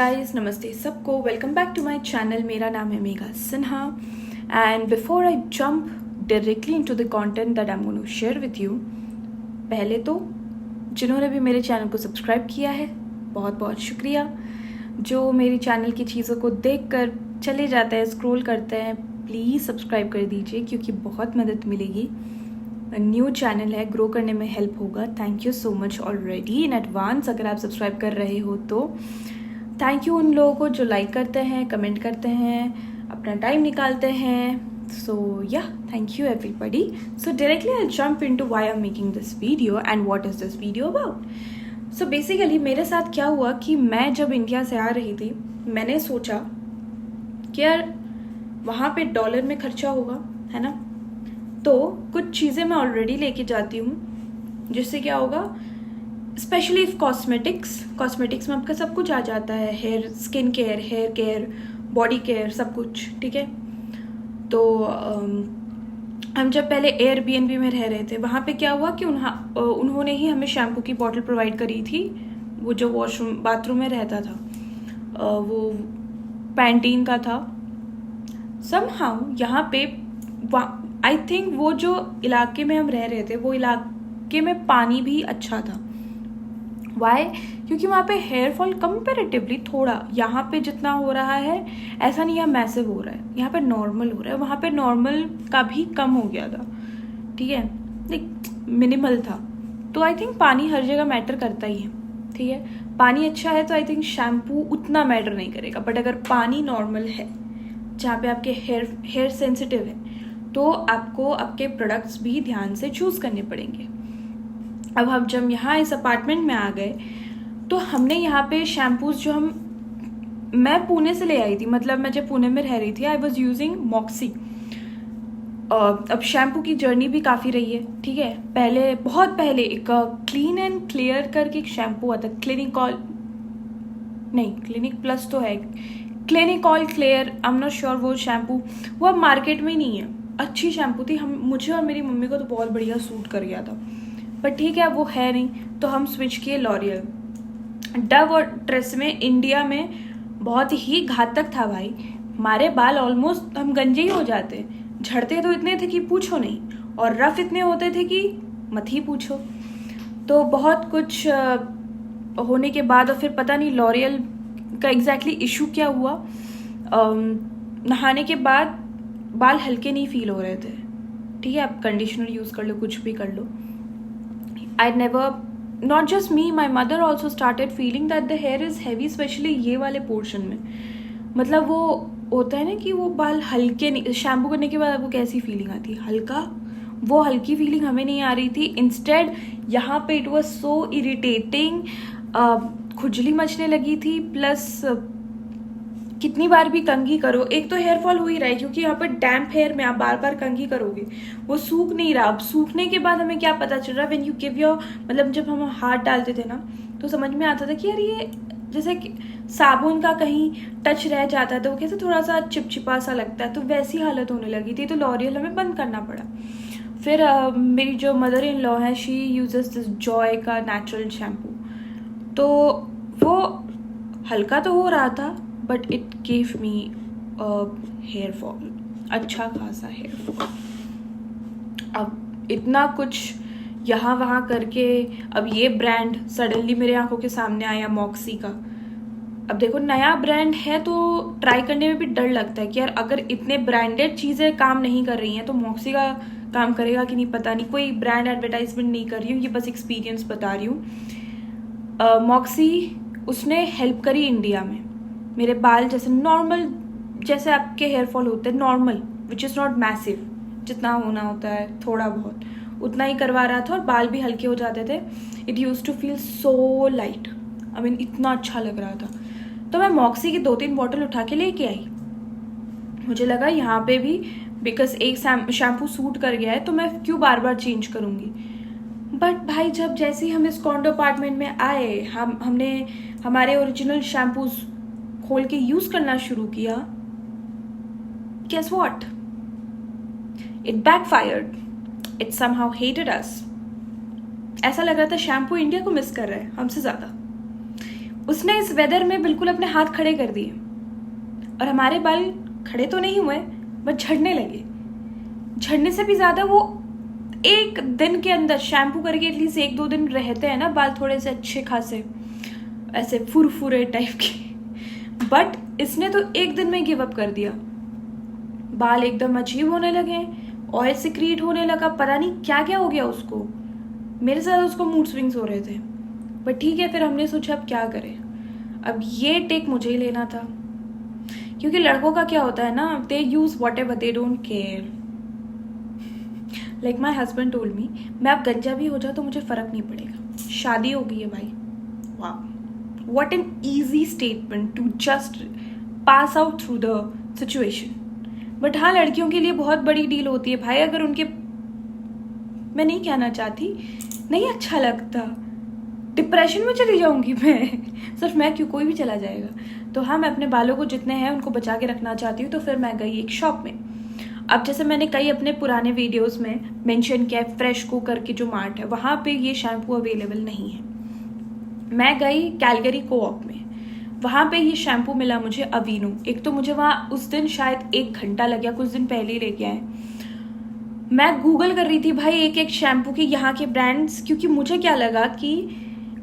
Guys, नमस्ते सबको। Welcome back to my channel. मेरा नाम है Megha Sinha and before I jump directly into the content that I am going to share with you, पहले तो जिन्होंने भी मेरे चैनल को सब्सक्राइब किया है बहुत बहुत शुक्रिया। जो मेरी चैनल की चीज़ों को देखकर चले जाते हैं, स्क्रॉल करते हैं, प्लीज़ सब्सक्राइब कर दीजिए क्योंकि बहुत मदद मिलेगी। न्यू चैनल है, ग्रो करने में हेल्प होगा। Thank you so much already in advance. अगर आप सब्सक्राइब कर रहे हो तो थैंक यू उन लोगों को जो लाइक करते हैं, कमेंट करते हैं, अपना टाइम निकालते हैं। सो या thank you everybody. So directly I jump into why I am making this video and what is this video about. So basically मेरे साथ क्या हुआ कि मैं जब इंडिया से आ रही थी, मैंने सोचा कि यार वहाँ पे डॉलर में खर्चा होगा, है ना, तो कुछ चीज़ें मैं ऑलरेडी लेके जाती हूँ जिससे क्या होगा, स्पेशली कॉस्मेटिक्स में आपका सब कुछ आ जाता है, hair skin care, hair care, body care, सब कुछ ठीक है। तो हम जब पहले एयरबीएनबी में रह रहे थे, वहाँ पे क्या हुआ कि उन्होंने ही हमें शैम्पू की बॉटल प्रोवाइड करी थी। वो जो वॉशरूम बाथरूम में रहता था वो पैंटीन का था। समहाउ यहाँ पे आई थिंक वो जो इलाके में हम रह रहे थे वो इलाके में पानी भी अच्छा था। वाई? क्योंकि वहाँ पे हेयर फॉल कंपेरेटिवली थोड़ा, यहाँ पे जितना हो रहा है ऐसा नहीं, यहाँ मैसिव हो रहा है, यहाँ पे नॉर्मल हो रहा है। वहाँ पे नॉर्मल का भी कम हो गया था, ठीक है, लाइक मिनिमल था। तो आई थिंक पानी हर जगह मैटर करता ही है, ठीक है। पानी अच्छा है तो आई थिंक शैम्पू उतना मैटर नहीं करेगा, बट अगर पानी नॉर्मल है जहाँ पे आपके हेयर सेंसिटिव है तो आपको आपके प्रोडक्ट्स भी ध्यान से चूज़ करने पड़ेंगे। अब हम जब यहाँ इस अपार्टमेंट में आ गए तो हमने यहाँ पे शैम्पूज जो मैं पुणे से ले आई थी, मतलब मैं जब पुणे में रह रही थी आई वॉज यूजिंग मॉक्सी। अब शैम्पू की जर्नी भी काफ़ी रही है, ठीक है। पहले बहुत पहले एक क्लीन एंड क्लियर करके एक शैम्पू आता, क्लिनिक प्लस तो है, Clinic All Clear, I am not sure. वो शैम्पू वो अब मार्केट में ही नहीं है। अच्छी शैम्पू थी, मुझे और मेरी मम्मी को तो बहुत बढ़िया सूट कर गया था, पर ठीक है वो है नहीं, तो हम स्विच किए लॉरियल। डव और ट्रेसेमे इंडिया में बहुत ही घातक था भाई। हमारे बाल ऑलमोस्ट, हम गंजे ही हो जाते, झड़ते तो इतने थे कि पूछो नहीं, और रफ इतने होते थे कि मत ही पूछो। तो बहुत कुछ होने के बाद और फिर पता नहीं लॉरियल का एग्जैक्टली इशू क्या हुआ, नहाने के बाद बाल हल्के नहीं फील हो रहे थे, ठीक है। आप कंडीशनर यूज़ कर लो, कुछ भी कर लो। I never, not just me, my mother also started feeling that the hair is heavy, especially ये वाले पोर्शन में। मतलब वो होता है ना कि वो बाल हल्के नहीं, शैम्पू करने के बाद आपको कैसी फीलिंग आती है, हल्का, वो हल्की फीलिंग हमें नहीं आ रही थी। इंस्टेड यहाँ पे इट वॉज सो इरिटेटिंग, खुजली मचने लगी थी, प्लस कितनी बार भी कंघी करो, एक तो हेयर फॉल हो ही रहा है क्योंकि यहाँ पर डैम्प हेयर में आप बार बार कंघी करोगे वो सूख नहीं रहा। अब सूखने के बाद हमें क्या पता चल रहा है, व्हेन यू गिव योर, मतलब जब हम हाथ डालते थे ना तो समझ में आता था कि यार ये जैसे कि साबुन का कहीं टच रह जाता है तो वो कैसे थोड़ा सा चिपचिपा सा लगता है, तो वैसी हालत होने लगी थी। तो लॉरियल हमें बंद करना पड़ा। फिर मेरी जो मदर इन लॉ है, शी यूजेस दिस जॉय का नेचुरल शैम्पू, तो वो हल्का तो हो रहा था but it give me here fall, अच्छा खासा हेयर फॉल। अब इतना कुछ यहाँ वहाँ करके अब ये ब्रांड सडनली मेरे आंखों के सामने आया, मॉक्सी का। अब देखो नया ब्रांड है तो ट्राई करने में भी डर लगता है कि यार अगर इतने ब्रांडेड चीज़ें काम नहीं कर रही हैं तो मॉक्सी का काम करेगा कि नहीं, पता नहीं। कोई ब्रांड एडवर्टाइजमेंट नहीं कर रही हूँ, ये बस एक्सपीरियंस बता रही हूँ। मॉक्सी उसने हेल्प करी इंडिया में। मेरे बाल जैसे नॉर्मल, जैसे आपके हेयर फॉल होते हैं normal, which is not massive, जितना होना होता है थोड़ा बहुत, उतना ही करवा रहा था और बाल भी हल्के हो जाते थे। It use to feel so light, I mean इतना अच्छा लग रहा था। तो मैं मॉक्सी की 2-3 बॉटल उठा के लेके आई। मुझे लगा यहाँ पे भी बिकॉज एक शैम्पू सूट कर गया है तो मैं क्यों बार बार चेंज करूँगी। बट भाई जब जैसे ही हम इस कॉन्डो अपार्टमेंट में आए, हमने हमारे ओरिजिनल शैम्पूज खोल के यूज करना शुरू किया, guess what? It backfired. It somehow hated us. ऐसा लग रहा था शैम्पू इंडिया को मिस कर रहा है हमसे ज़्यादा। उसने इस वेदर में बिल्कुल अपने हाथ खड़े कर दिए और हमारे बाल खड़े तो नहीं हुए बट झड़ने लगे। झड़ने से भी ज़्यादा वो एक दिन के अंदर शैम्पू करके एटलीस्ट 1-2 दिन रहते हैं ना बाल थोड़े से अच्छे खासे ऐसे फुरफुरे टाइप के, बट इसने तो एक दिन में गिव अप कर दिया। बाल एकदम अजीब होने लगे, ऑयल सिक्रीट होने लगा, पता नहीं क्या क्या हो गया उसको। मेरे साथ उसको मूड स्विंग्स हो रहे थे, बट ठीक है फिर हमने सोचा अब क्या करें, अब ये टेक मुझे ही लेना था, क्योंकि लड़कों का क्या होता है ना, they use whatever, they don't care. Like my husband told me, मैं अब गंजा भी हो जाऊँ तो मुझे फर्क नहीं पड़ेगा, शादी हो गई है भाई। वाह, what an easy statement to just pass out through the situation. But हाँ, लड़कियों के लिए बहुत बड़ी डील होती है भाई, अगर उनके, मैं नहीं कहना चाहती, नहीं अच्छा लगता, डिप्रेशन में चली जाऊंगी मैं। सिर्फ मैं क्यों, कोई भी चला जाएगा। तो हाँ, मैं अपने बालों को जितने हैं उनको बचा के रखना चाहती हूँ। तो फिर मैं गई एक शॉप में। अब जैसे मैंने कई अपने पुराने वीडियोस में मेंशन किया है, फ्रेश को करके जो मार्ट है वहाँ पे ये शैम्पू अवेलेबल नहीं है। मैं गई कैलगरी कोऑप में, वहाँ पे ये शैम्पू मिला मुझे अवीनो। एक तो मुझे वहाँ उस दिन शायद 1 घंटा लग गया, कुछ दिन पहले ही लेके आए। मैं गूगल कर रही थी भाई एक एक शैम्पू की यहाँ के ब्रांड्स, क्योंकि मुझे क्या लगा कि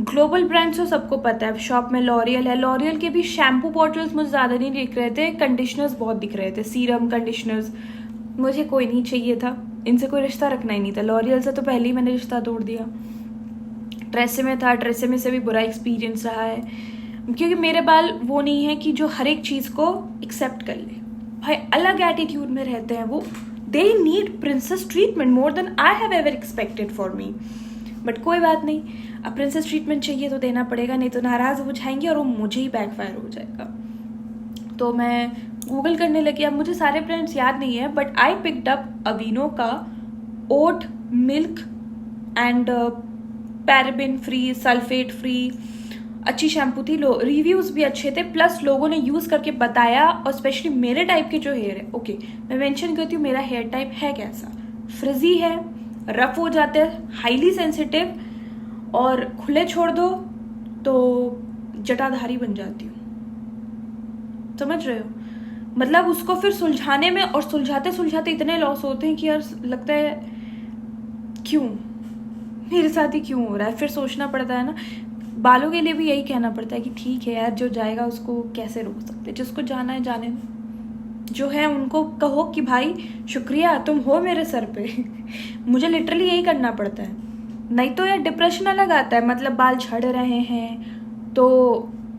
ग्लोबल ब्रांड्स तो सबको पता है, शॉप में लॉरियल है, लॉरियल के भी शैम्पू बॉटल्स मुझे ज़्यादा नहीं दिख रहे थे, कंडीशनर्स बहुत दिख रहे थे, सीरम कंडीशनर्स। मुझे कोई नहीं चाहिए था, इनसे कोई रिश्ता रखना ही नहीं था, लॉरियल से तो पहले ही मैंने रिश्ता तोड़ दिया। ट्रेसेमे था, ट्रेसेमे से भी बुरा एक्सपीरियंस रहा है, क्योंकि मेरे बाल वो नहीं है कि जो हर एक चीज़ को एक्सेप्ट कर ले। भाई अलग एटीट्यूड में रहते हैं वो, they need princess treatment more than I have ever expected for me. But कोई बात नहीं, अब प्रिंसेस ट्रीटमेंट चाहिए तो देना पड़ेगा, नहीं तो नाराज़ हो जाएंगे और वो मुझे ही बैकफायर हो जाएगा। तो मैं गूगल करने लगी। अब मुझे सारे ब्रांड्स याद नहीं है, but I picked up Aveeno का oat milk and paraben free, sulphate free, अच्छी शैम्पू थी, रिव्यूज़ भी अच्छे थे, प्लस लोगों ने यूज़ करके बताया। और स्पेशली मेरे टाइप के जो हेयर है, ओके मैं मेंशन करती हूँ मेरा हेयर टाइप है कैसा, फ्रिजी है, रफ हो जाते हैं, हाईली सेंसिटिव, और खुले छोड़ दो तो जटाधारी बन जाती हूँ, समझ रहे हो। मतलब उसको फिर सुलझाने में, और सुलझाते सुलझाते इतने लॉस होते हैं कि यार लगता है क्यों मेरे साथ ही क्यों हो रहा है। फिर सोचना पड़ता है ना, बालों के लिए भी यही कहना पड़ता है कि ठीक है यार, जो जाएगा उसको कैसे रोक सकते, जिसको जाना है जाने, जो है उनको कहो कि भाई शुक्रिया तुम हो मेरे सर पे। मुझे लिटरली यही करना पड़ता है, नहीं तो यार डिप्रेशन अलग आता है। मतलब बाल झड़ रहे हैं तो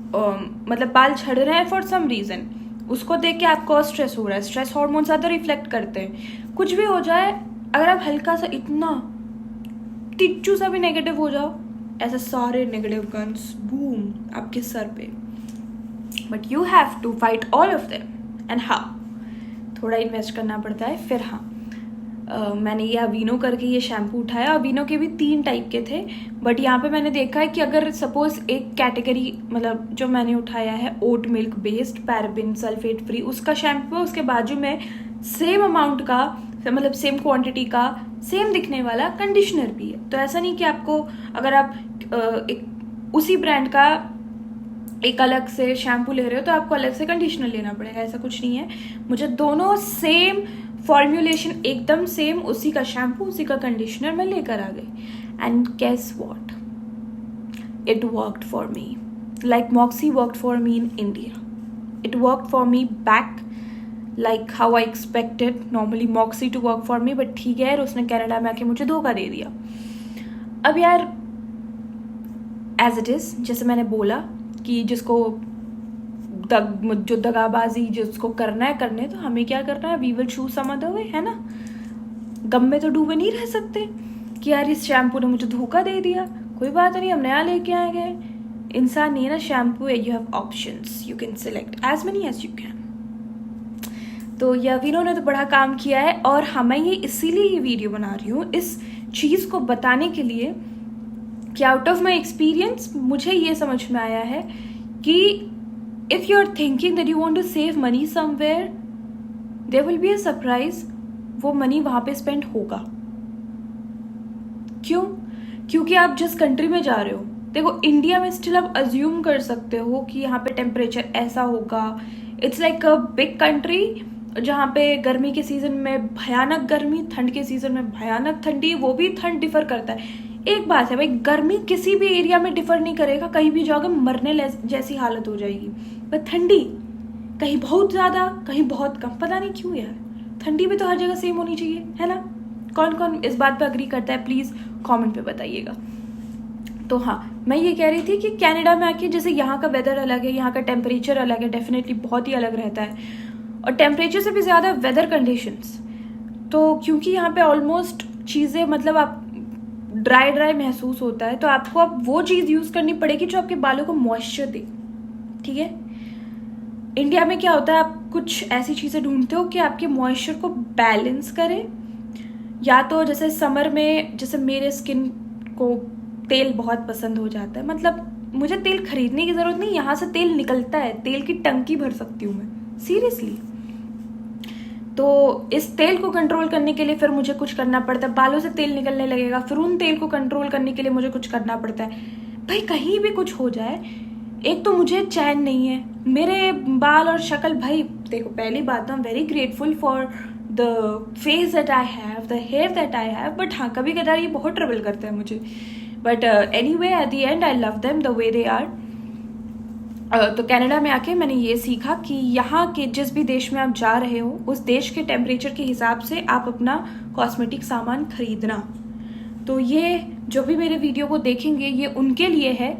मतलब बाल झड़ रहे हैं फॉर सम रीज़न, उसको देख के आपको स्ट्रेस हो रहा है, स्ट्रेस हार्मोन ज़्यादा रिफ्लेक्ट करते हैं। कुछ भी हो जाए, अगर आप हल्का सा इतना टिच्चू सा भी नेगेटिव हो जाओ, ऐसे सारे नेगेटिव गन्स बूम आपके सर पे। But you have to fight all of them, and हाँ थोड़ा इन्वेस्ट करना पड़ता है। फिर हाँ मैंने ये अवीनो करके ये शैम्पू उठाया। अवीनो के भी 3 टाइप के थे, बट यहाँ पे मैंने देखा है कि अगर सपोज एक कैटेगरी, मतलब जो मैंने उठाया है oat milk based paraben sulphate free, उसका शैम्पू है, उसके बाजू में सेम अमाउंट का, मतलब सेम क्वांटिटी का सेम दिखने वाला कंडीशनर भी है। तो ऐसा नहीं कि आपको, अगर आप एक उसी ब्रांड का एक अलग से शैम्पू ले रहे हो तो आपको अलग से कंडीशनर लेना पड़ेगा, ऐसा कुछ नहीं है। मुझे दोनों सेम फॉर्म्यूलेशन, एकदम सेम, उसी का शैम्पू उसी का कंडीशनर मैं लेकर आ गई। And guess what, it worked for me like Moxie worked for me in India, it worked for me back like how I expected normally Moxie to work for me, but ठीक है यार, उसने Canada में आके मुझे धोखा दे दिया। अब यार as it is, जैसे मैंने बोला कि जिसको जो दगाबाजी जिसको करना है करने, तो हमें क्या करना है, we will choose some other way, है ना। गम में तो डूबे नहीं रह सकते कि यार इस शैम्पू ने मुझे धोखा दे दिया, कोई बात नहीं, हम नया लेके आएंगे। इंसान नहीं है ना, शैम्पू है, you have options, you can select as many as you can. तो ये अवीनो ने तो बड़ा काम किया है, और मैं ये इसीलिए ये वीडियो बना रही हूँ, इस चीज़ को बताने के लिए कि आउट ऑफ माई एक्सपीरियंस मुझे ये समझ में आया है कि if you are thinking that you want to save money somewhere, there will be a surprise, वो मनी वहाँ पे स्पेंड होगा। क्यों? क्योंकि आप जिस कंट्री में जा रहे हो देखो इंडिया में स्टिल आप अज्यूम कर सकते हो कि यहाँ पे टेम्परेचर ऐसा होगा. It's like a big country जहाँ पे गर्मी के सीजन में भयानक गर्मी, ठंड के सीजन में भयानक ठंडी. वो भी ठंड डिफर करता है. एक बात है भाई, गर्मी किसी भी एरिया में डिफर नहीं करेगा. कहीं भी जाओगे मरने जैसी हालत हो जाएगी. पर ठंडी कहीं बहुत ज़्यादा, कहीं बहुत कम. पता नहीं क्यों यार, ठंडी भी तो हर जगह सेम होनी चाहिए, है ना. कौन कौन इस बात पे अग्री करता है, प्लीज़ कमेंट पे बताइएगा. तो हाँ, मैं ये कह रही थी कि कनाडा में आके जैसे यहाँ का वेदर अलग है, यहाँ का टेम्परेचर अलग है, डेफिनेटली बहुत ही अलग रहता है. और टेम्परेचर से भी ज़्यादा वेदर कंडीशंस. तो क्योंकि यहाँ पे ऑलमोस्ट चीज़ें मतलब आप ड्राई महसूस होता है, तो आपको अब वो चीज़ यूज़ करनी पड़ेगी जो आपके बालों को मॉइस्चर दे. ठीक है. इंडिया में क्या होता है, आप कुछ ऐसी चीज़ें ढूंढते हो कि आपके मॉइस्चर को बैलेंस करें. या तो जैसे समर में, जैसे मेरे स्किन को तेल बहुत पसंद हो जाता है. मतलब मुझे तेल खरीदने की ज़रूरत नहीं, यहाँ से तेल निकलता है. तेल की टंकी भर सकती हूँ मैं, सीरियसली. तो इस तेल को कंट्रोल करने के लिए फिर मुझे कुछ करना पड़ता है. बालों से तेल निकलने लगेगा, फिर उन तेल को कंट्रोल करने के लिए मुझे कुछ करना पड़ता है. भाई कहीं भी कुछ हो जाए, एक तो मुझे चैन नहीं है. मेरे बाल और शक्ल, भाई देखो पहली बात, I am very grateful for the face that I have, the hair that I have. But हाँ, कभी कदार ये बहुत ट्रबल करता है मुझे. But anyway, at the end I love them the way they are. तो कनाडा में आके मैंने ये सीखा कि यहाँ के जिस भी देश में आप जा रहे हो, उस देश के टेम्परेचर के हिसाब से आप अपना कॉस्मेटिक सामान खरीदना. तो ये जो भी मेरे वीडियो को देखेंगे, ये उनके लिए है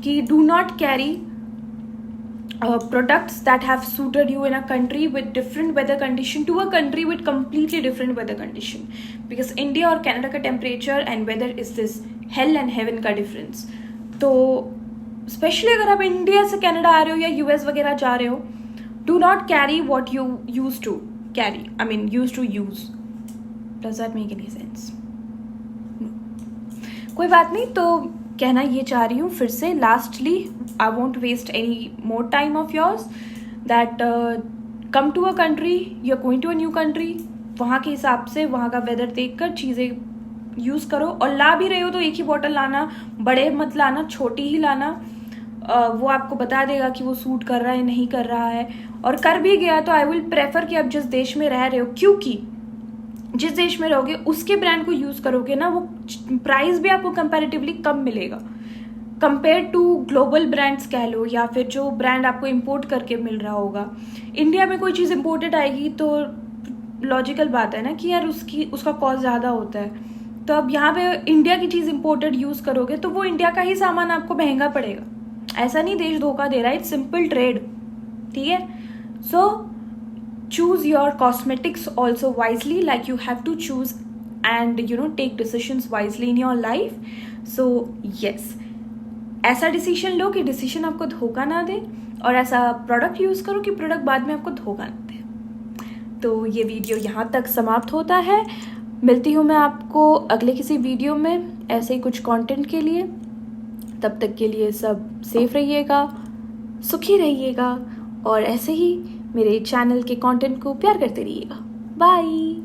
कि do not carry products that have suited you in a country with different weather condition to a country with completely different weather condition, because India और Canada का temperature and weather is this hell and heaven का difference. तो specially अगर आप India से Canada आ रहे हो या यूएस वगैरह जा रहे हो, do not carry what you use to carry, I mean use to use. Does that make any sense? कोई बात नहीं. तो कहना ये चाह रही हूँ फिर से, lastly I won't waste any more time of yours, that come to a country, you are going to a new country. वहाँ के हिसाब से, वहाँ का वेदर देख कर चीज़ें यूज़ करो. और ला भी रहे हो तो एक ही बॉटल लाना, बड़े मत लाना, छोटी ही लाना. वो आपको बता देगा कि वो सूट कर रहा है नहीं कर रहा है. और कर भी गया तो आई विल प्रेफर कि आप जिस देश में रह रहे हो, क्योंकि जिस देश में रहोगे उसके ब्रांड को यूज़ करोगे ना, वो प्राइस भी आपको कंपैरेटिवली कम मिलेगा कंपेयर टू ग्लोबल ब्रांड्स कह लो, या फिर जो ब्रांड आपको इंपोर्ट करके मिल रहा होगा. इंडिया में कोई चीज़ इंपोर्टेड आएगी तो लॉजिकल बात है ना कि यार उसका कॉस्ट ज़्यादा होता है. तो अब यहाँ पे इंडिया की चीज़ इंपोर्टेड यूज़ करोगे तो वो इंडिया का ही सामान आपको महंगा पड़ेगा. ऐसा नहीं देश धोखा दे रहा है, इट्स सिंपल ट्रेड. ठीक है. सो choose your cosmetics also wisely, like you have to choose and take decisions wisely in your life. So yes, ऐसा डिसीजन लो कि डिसीजन आपको धोखा ना दे, और ऐसा प्रोडक्ट यूज़ करो कि प्रोडक्ट बाद में आपको धोखा ना दे. तो ये वीडियो यहाँ तक समाप्त होता है. मिलती हूँ मैं आपको अगले किसी वीडियो में ऐसे ही कुछ कंटेंट के लिए. तब तक के लिए सब सेफ रहिएगा, सुखी रहिएगा, और ऐसे ही मेरे चैनल के कंटेंट को प्यार करते रहिएगा. बाय.